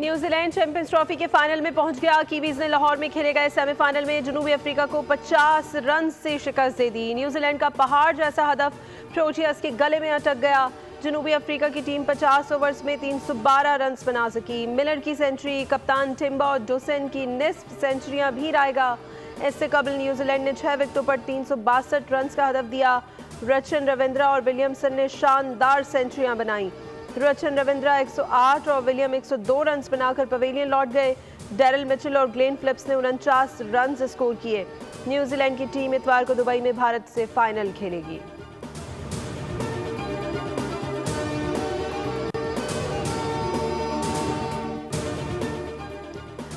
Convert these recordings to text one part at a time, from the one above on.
New Zealand champions trophy के final में पहुंच गया। कीवीज ने लाहौर में खेले गए सेमीफाइनल में जनूबी अफ्रीका को 50 रन से शिकस्त दे दी। न्यूजीलैंड का पहाड़ जैसा हदफ प्रोटियस के गले में अटक गया। जनूबी अफ्रीका की टीम 50 ओवर्स में 312 रन बना सकी। मिलर की सेंचुरी, कप्तान टिम्बा और डोसेन की निस्फ सेंचुरियां भी रायगा। इससे कबल न्यूजीलैंड ने 6 विकेटों पर 362 रन का हदफ दिया। रचन रविंद्रा और विलियमसन ने शानदार सेंचुरियां बनाई। रचन रविंद्रा 108 और विलियम 102 रन बनाकर पवेलियन लौट गए। डेरिल मिचेल और ग्लेन फिलिप्स ने 49 रन स्कोर किए। न्यूजीलैंड की टीम इतवार को दुबई में भारत से फाइनल खेलेगी।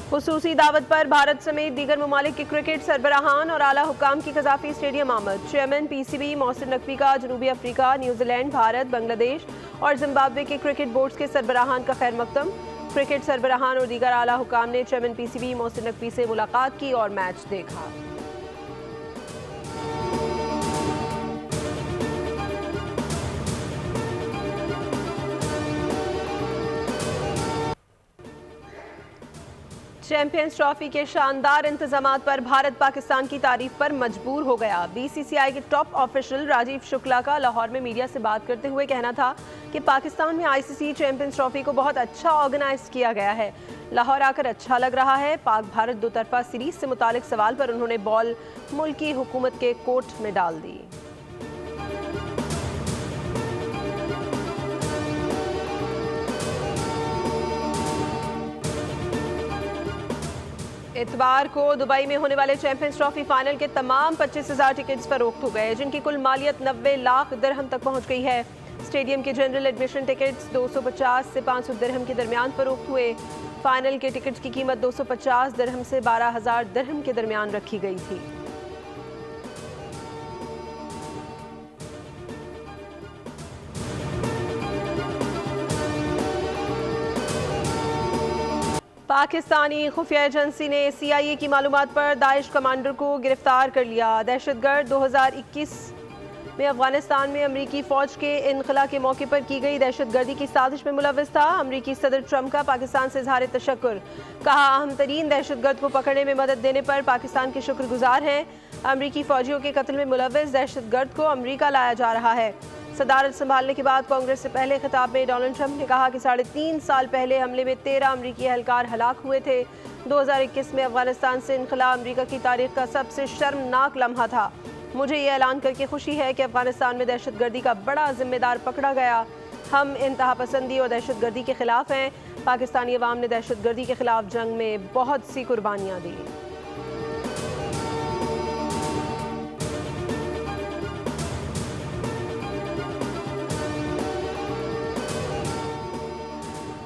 खुसूसी दावत पर भारत समेत दीगर ममालिक के क्रिकेट सरबराहान और आला हुक्काम की कजाफी स्टेडियम आमद। चेयरमैन पीसीबी मोहसिन नकवी का जनूबी अफ्रीका, न्यूजीलैंड, भारत, बांग्लादेश और जिम्बाब्वे के क्रिकेट बोर्ड्स के सरबराहान का खैर मकदम। क्रिकेट सरबराहान और दीगर आला हुक्काम ने चेयरमैन पीसीबी मोहसिन नकवी से मुलाकात की और मैच देखा। चैंपियंस ट्रॉफी के शानदार इंतजामात पर भारत पाकिस्तान की तारीफ पर मजबूर हो गया। बीसीसीआई के टॉप ऑफिशियल राजीव शुक्ला का लाहौर में मीडिया से बात करते हुए कहना था कि पाकिस्तान में आईसीसी चैंपियंस ट्रॉफी को बहुत अच्छा ऑर्गेनाइज किया गया है। लाहौर आकर अच्छा लग रहा है। पाक भारत दो तरफा सीरीज से मुतालिक सवाल पर उन्होंने बॉल मुल्की हुकूमत के कोर्ट में डाल दी। इतवार को दुबई में होने वाले चैंपियंस ट्रॉफी फाइनल के तमाम 25,000 टिकट्स फरोख्त हो गए, जिनकी कुल मालियत 90 लाख दिरहम तक पहुंच गई है। स्टेडियम के जनरल एडमिशन टिकट्स 250 से 500 दिरहम के दरमियान फरोख्त हुए। फाइनल के टिकट्स की कीमत 250 दिरहम से 12,000 दिरहम के दरमियान रखी गई थी। पाकिस्तानी खुफिया एजेंसी ने CIA की मालूमात पर दाइश कमांडर को गिरफ्तार कर लिया। दहशतगर्द 2021 में अफगानिस्तान में अमरीकी फ़ौज के इनखला के मौके पर की गई दहशतगर्दी की साजिश में मुलव्विस था। अमरीकी सदर ट्रंप का पाकिस्तान से इजहार तशक्कुर। कहा, अहम तरीन दहशतगर्द को पकड़ने में मदद देने पर पाकिस्तान के शुक्रगुजार हैं। अमरीकी फ़ौजियों के कत्ल में मुलव्विस दहशतगर्द को अमरीका लाया जा रहा है। सदारत संभालने के बाद कांग्रेस से पहले खिताब में डोनाल्ड ट्रंप ने कहा कि 3.5 साल पहले हमले में 13 अमरीकी एहलकार हलाक हुए थे। 2021 में अफगानिस्तान से इनखला अमरीका की तारीख का सबसे शर्मनाक लम्हा था। मुझे ये ऐलान करके खुशी है कि अफगानिस्तान में दहशतगर्दी का बड़ा जिम्मेदार पकड़ा गया। हम इंतहा पसंदी और दहशतगर्दी के खिलाफ हैं। पाकिस्तानी अवाम ने दहशतगर्दी के खिलाफ जंग में बहुत सी कुर्बानियाँ दी।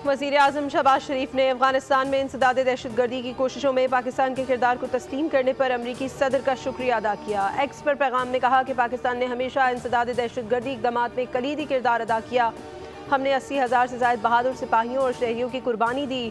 वज़ीर आज़म शहबाज शरीफ ने अफगानिस्तान में इंसदाद दहशतगर्दी की कोशिशों में पाकिस्तान के किरदार को तस्लीम करने पर अमरीकी सदर का शुक्रिया अदा किया। एक्स पर पैगाम में कहा कि पाकिस्तान ने हमेशा इंसदाद दहशतगर्दी इक़दामात में कलीदी किरदार अदा किया। हमने 80,000 से ज़ायद बहादुर सिपाहियों और शहरियों की कुर्बानी दी।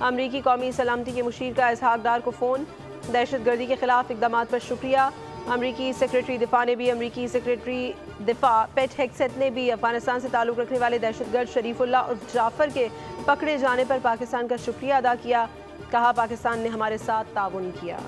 अमरीकी कौमी सलामती के मुशीर का इसहाक डार को फ़ोन। दहशतगर्दी के खिलाफ इक़दामात पर शुक्रिया। अमरीकी सेक्रेटरी दिफा ने भी अमरीकी सेक्रेटरी दिफा पेट हेक्सेट ने भी अफगानिस्तान से ताल्लुक़ रखने वाले दहशतगर्द शरीफुल्लाह उर्फ जाफ़र के पकड़े जाने पर पाकिस्तान का शुक्रिया अदा किया। कहा, पाकिस्तान ने हमारे साथ ताउन किया।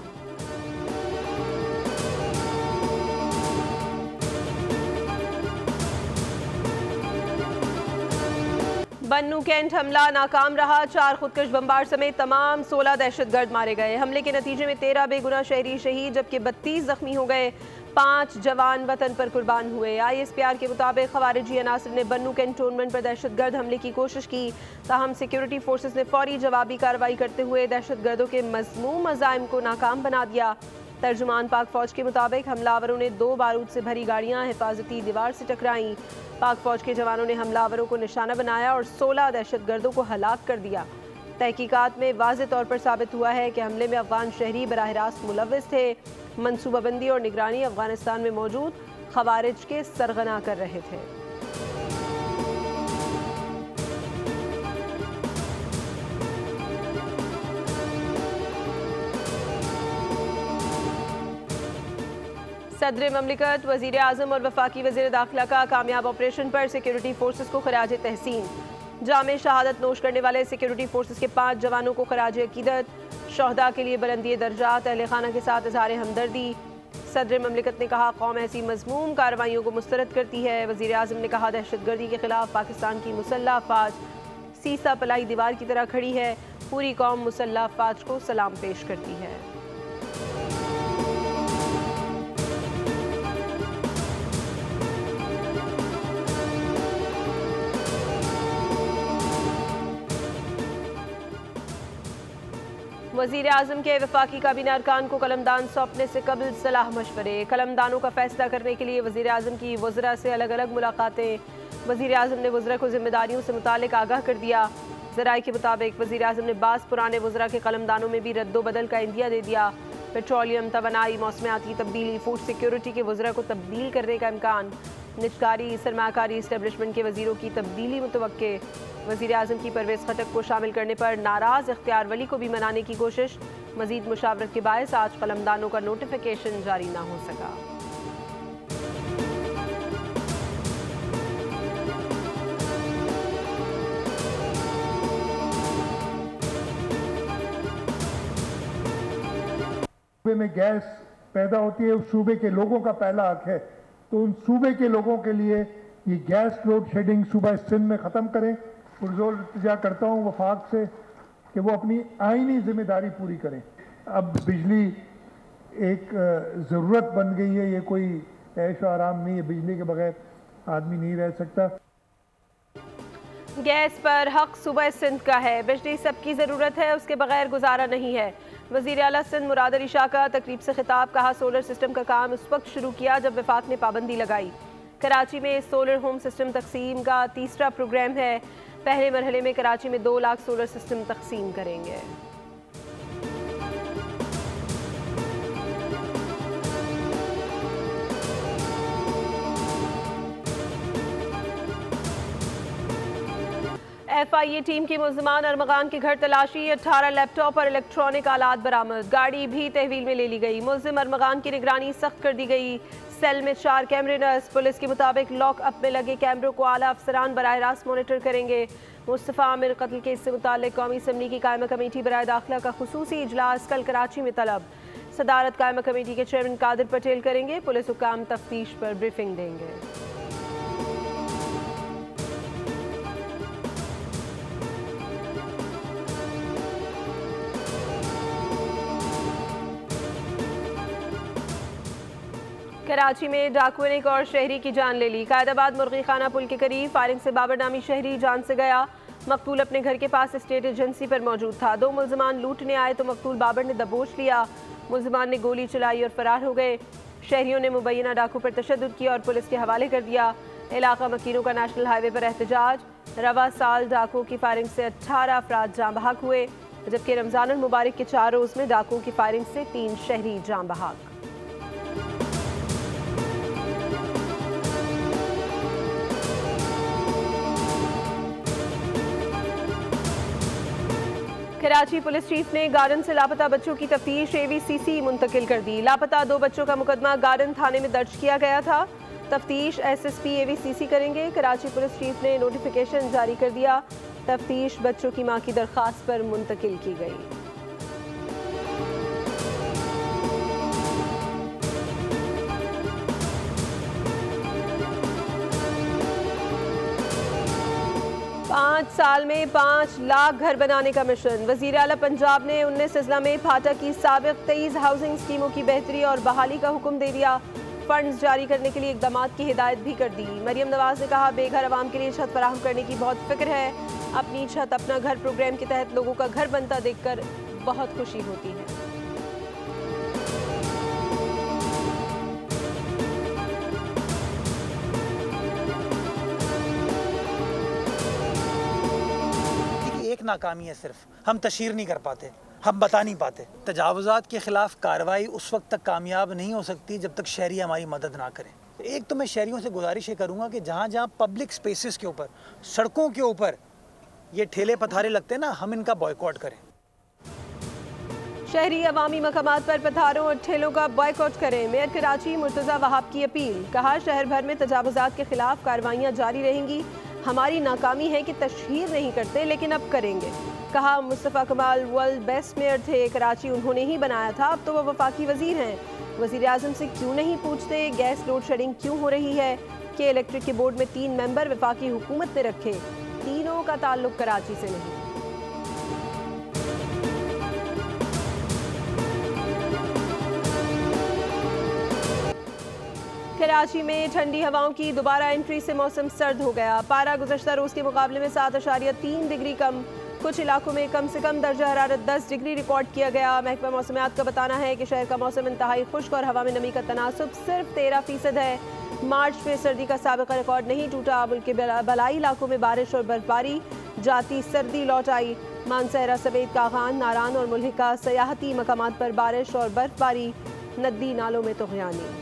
बन्नू कैंट हमला नाकाम रहा। 4 खुदकश बमबार समेत तमाम 16 दहशतगर्द मारे गए। हमले के नतीजे में 13 बेगुनाह शहरी शहीद जबकि 32 जख्मी हो गए। 5 जवान वतन पर कुर्बान हुए। ISPR के मुताबिक खवारिजी अनासर ने बन्नू कैंटोनमेंट पर दहशतगर्द हमले की कोशिश की, ताहम सिक्योरिटी फोर्सेस ने फौरी जवाबी कार्रवाई करते हुए दहशतगर्दों के मज़मूम अज़ाइम को नाकाम बना दिया। तर्जुमान पाक फौज के मुताबिक हमलावरों ने 2 बारूद से भरी गाड़ियां हिफाजती दीवार से टकराईं। पाक फौज के जवानों ने हमलावरों को निशाना बनाया और 16 दहशतगर्दों को हलाक कर दिया। तहकीकात में वाज़ेह तौर पर साबित हुआ है कि हमले में अफगान शहरी बराह रास्त मुलव्विस थे। मनसूबाबंदी और निगरानी अफगानिस्तान में मौजूद खवारिज के सरगना कर रहे थे। सदर ममलिकत, वज़ीर आज़म और वफाकी वज़ीर दाखिला का कामयाब ऑपरेशन पर सिक्योरिटी फोर्सेस को खराज तहसीन। जामे शहादत नोश करने वाले सिक्योरिटी फोर्सेस के 5 जवानों को खराज अकीदत। शहदा के लिए बुलंदी दर्जात, अहले खाना के साथ इज़हार हमदर्दी। सदर ममलिकत ने कहा कौम ऐसी मज़मूम कार्रवाइयों को मुस्तरद करती है। वज़ीर आज़म ने कहा दहशतगर्दी के खिलाफ पाकिस्तान की मुसल्लह अफ़वाज सीसा पलाई दीवार की तरह खड़ी है। पूरी कौम मुसल्लह अफ़वाज को सलाम पेश करती है। वज़ीर आज़म के वफाकी काबीना अरकान को कलमदान सौंपने से कबल सलाह मशवरे। कलमदानों का फैसला करने के लिए वज़ीर आज़म की वज़रा से अलग अलग मुलाकातें। वज़ीर आज़म ने वज़रा को जिम्मेदारियों से मुतालिक आगाह कर दिया। ज़राए के मुताबिक वज़ीर आज़म ने बास पुराने वज़रा के कलमदानों में भी रद्दो बदल का इंदिया दे दिया। पेट्रोलियम, तवानाई, मौसमियाती तब्दीली, फूड सिक्योरिटी के वज़रा को तब्दील करने का इम्कान। निजकारी सरमाकारी इस्टेब्लिशमेंट के वज़ीरों की तब्दीली मुतवक्के। वज़ीर आज़म की परवेज़ खटक को शामिल करने पर नाराज़ इख्तियार वली को भी मनाने की कोशिश। मज़ीद मुशावरत के बायस आज कलमदानों का नोटिफिकेशन जारी ना हो सका। सूबे में गैस पैदा होती है, उस सूबे के लोगों का पहला हक है, तो उन सूबे के लोगों के लिए ये गैस लोड शेडिंग सूबा सिंध में ख़त्म करें। पुरजोर इल्तिजा करता हूँ वफाक से कि वो अपनी आईनी जिम्मेदारी पूरी करें। अब बिजली एक ज़रूरत बन गई है, ये कोई ऐश और आराम नहीं है, बिजली के बगैर आदमी नहीं रह सकता। गैस पर हक सूबा सिंध का है, बिजली सबकी ज़रूरत है, उसके बगैर गुजारा नहीं है। वज़ीर आला सिंध मुराद अली शाह का तकरीब से खिताब। कहा सोलर सिस्टम का काम उस वक्त शुरू किया जब वफाक ने पाबंदी लगाई। कराची में सोलर होम सिस्टम तकसीम का तीसरा प्रोग्राम है। पहले मरहले में कराची में 2 लाख सोलर सिस्टम तकसीम करेंगे। FIA टीम की मुल्ज़िमान अरमगान के घर तलाशी। 18 लैपटॉप और इलेक्ट्रॉनिक आलात बरामद। गाड़ी भी तहवील में ले ली गई। मुल्ज़िम अरमगान की निगरानी सख्त कर दी गई। सेल में 4 कैमरे नस्ब। पुलिस के मुताबिक लॉक अप में लगे कैमरों को आला अफसरान बराह रास्त मॉनिटर करेंगे। मुस्तफ़ा आमिर कत्ल केस से मुतालिक कौमी असम्बली की कायमा कमेटी बराह दाखिला का खुसूसी इजलास कल कराची में तलब। सदारत कायमा कमेटी के चेयरमैन कादिर पटेल करेंगे। पुलिस हुक्काम तफ्तीश पर ब्रीफिंग देंगे। कराची में डाकुओं ने एक और शहरी की जान ले ली। कायदाबाद मुर्गी खाना पुल के करीब फायरिंग से बाबर नामी शहरी जान से गया। मकतूल अपने घर के पास स्टेट एजेंसी पर मौजूद था। 2 मुल्ज़िमान लूटने आए तो मकतूल बाबर ने दबोच लिया। मुल्ज़िमान ने गोली चलाई और फरार हो गए। शहरियों ने मुबैना डाकू पर तशद्दुद किया और पुलिस के हवाले कर दिया। इलाका मकीनों का नेशनल हाईवे पर एहतजाज। रवा साल डाकुओं की फायरिंग से 18 अफराद जाँ बहक हुए, जबकि रमज़ान अल मुबारक के 4 रोज़ में डाकुओं की फायरिंग से 3 शहरी जाँ बहक। कराची पुलिस चीफ ने गार्डन से लापता बच्चों की तफ्तीश AVCC मुंतकिल कर दी। लापता 2 बच्चों का मुकदमा गार्डन थाने में दर्ज किया गया था। तफ्तीश SSP AVCC करेंगे। कराची पुलिस चीफ ने नोटिफिकेशन जारी कर दिया। तफ्तीश बच्चों की मां की दरख्वास्त पर मुंतकिल की गई। पाँच साल में 5 लाख घर बनाने का मिशन। वज़ीर आला पंजाब ने 19 अजला में फाटा की साबिक 23 हाउसिंग स्कीमों की बेहतरी और बहाली का हुक्म दे दिया। फंड्स जारी करने के लिए इक़दामात की हिदायत भी कर दी। मरियम नवाज ने कहा बेघर आवाम के लिए छत फराहम करने की बहुत फिक्र है। अपनी छत अपना घर प्रोग्राम के तहत लोगों का घर बनता देखकर बहुत खुशी होती है। एक नाकामी है, सिर्फ हम तशहीर नहीं कर पाते, हम बता नहीं पाते। तजावुज़ात के ख़िलाफ़ कार्रवाई उस वक्त तक कामयाब नहीं हो सकती जब तक शहरी हमारी मदद ना करें। एक तो मैं शहरियों से गुजारिश करूँगा कि जहाँ जहाँ पब्लिक स्पेसेस के ऊपर, सड़कों के ऊपर ये ठेले पथारे लगते हैं ना, हम इनका बॉयकॉट करें। शहरी अवामी मकामात पर पथारों और ठेलों का बॉयकॉट करें। मेयर कराची मुर्तज़ा वहाब की अपील। कहा शहर भर में तजावुज़ात के खिलाफ कार्रवाइयाँ जारी रहेंगी। हमारी नाकामी है कि तशहीर नहीं करते, लेकिन अब करेंगे। कहा मुस्तफ़ा कमाल वर्ल्ड बेस्ट मेयर थे, कराची उन्होंने ही बनाया था, अब तो वह वफाकी वजीर हैं। वज़ीर आज़म से क्यों नहीं पूछते गैस लोड शेडिंग क्यों हो रही है कि इलेक्ट्रिक के बोर्ड में 3 मेंबर वफाकी हुकूमत ने रखे, तीनों का ताल्लुक कराची से नहीं। कराची में ठंडी हवाओं की दोबारा एंट्री से मौसम सर्द हो गया। पारा गुज़श्ता रोज़ के मुकाबले में 7.3 डिग्री कम, कुछ इलाकों में कम से कम दर्जा हरारत 10 डिग्री रिकॉर्ड किया गया। महकमा मौसमियात का बताना है कि शहर का मौसम इंतहाई खुश्क और हवा में नमी का तनासुब सिर्फ 13% है। मार्च में सर्दी का साबिका रिकॉर्ड नहीं टूटा। मुल्क के बलाई इलाकों में बारिश और बर्फबारी, जाती सर्दी लौट आई। मानसहरा समेत कागान, नारान और मुल्हिका सयाहती मकामात पर बारिश और बर्फबारी, नदी नालों में तुग़यानी।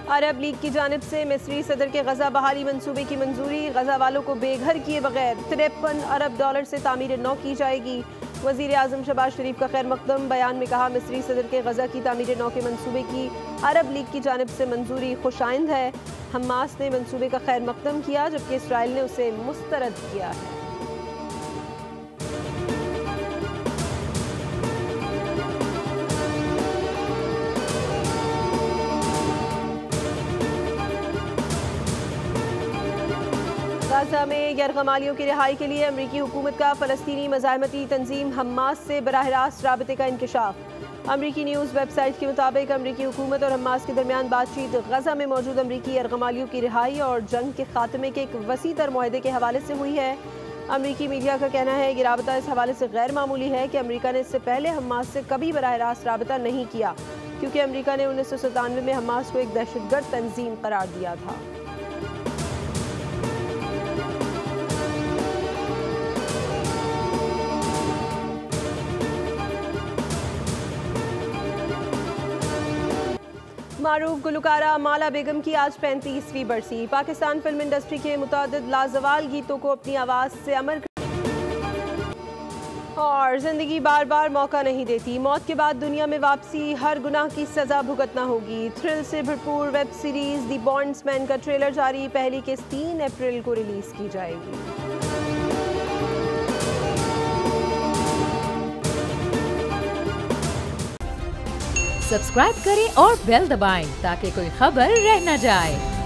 अरब लीग की जानिब से मिस्री सदर के गजा बहाली मंसूबे की मंजूरी। गजा वालों को बेघर किए बगैर 53 अरब डॉलर से तामीर नौ की जाएगी। वज़ीर आज़म शहबाज शरीफ का खैर मकदम। बयान में कहा मिस्री सदर के गजा की तामीर नौ के मंसूबे की अरब लीग की जानिब से मंजूरी खुशाइंद है। हमास ने मंसूबे का खैर मकदम किया, जबकि इसराइल ने उसे मुस्तरद किया है। गाज़ा में गैरगमालियों की रिहाई के लिए अमरीकी हुकूमत का फ़लस्तीनी मज़ाहमती तंजीम हमास से बराह रास्त राबते का इंकशाफ। अमरीकी न्यूज़ वेबसाइट के मुताबिक अमरीकी हुकूमत और हमास के दरमियान बातचीत गज़ा में मौजूद अमरीकी गैरगमालियों की रिहाई और जंग के खात्मे के एक वसी तर मुआहदे के हवाले से हुई है। अमरीकी मीडिया का कहना है कि राबता इस हवाले से गैर मामूली है कि अमरीका ने इससे पहले हमास से कभी बराह रास्त राबता नहीं किया, क्योंकि अमरीका ने 1997 में हमास को एक दहशतगर्द तंजीम करार दिया था। मारूफ गुलकारा माला बेगम की आज 35वीं बरसी। पाकिस्तान फिल्म इंडस्ट्री के मुतादिद लाजवाल गीतों को अपनी आवाज़ से अमर और जिंदगी बार बार मौका नहीं देती, मौत के बाद दुनिया में वापसी, हर गुनाह की सजा भुगतना होगी। थ्रिल से भरपूर वेब सीरीज दी बॉन्ड्समैन का ट्रेलर जारी, पहली किस्त 3 अप्रैल को रिलीज की जाएगी। सब्सक्राइब करें और बेल दबाएं ताकि कोई खबर रह न जाए।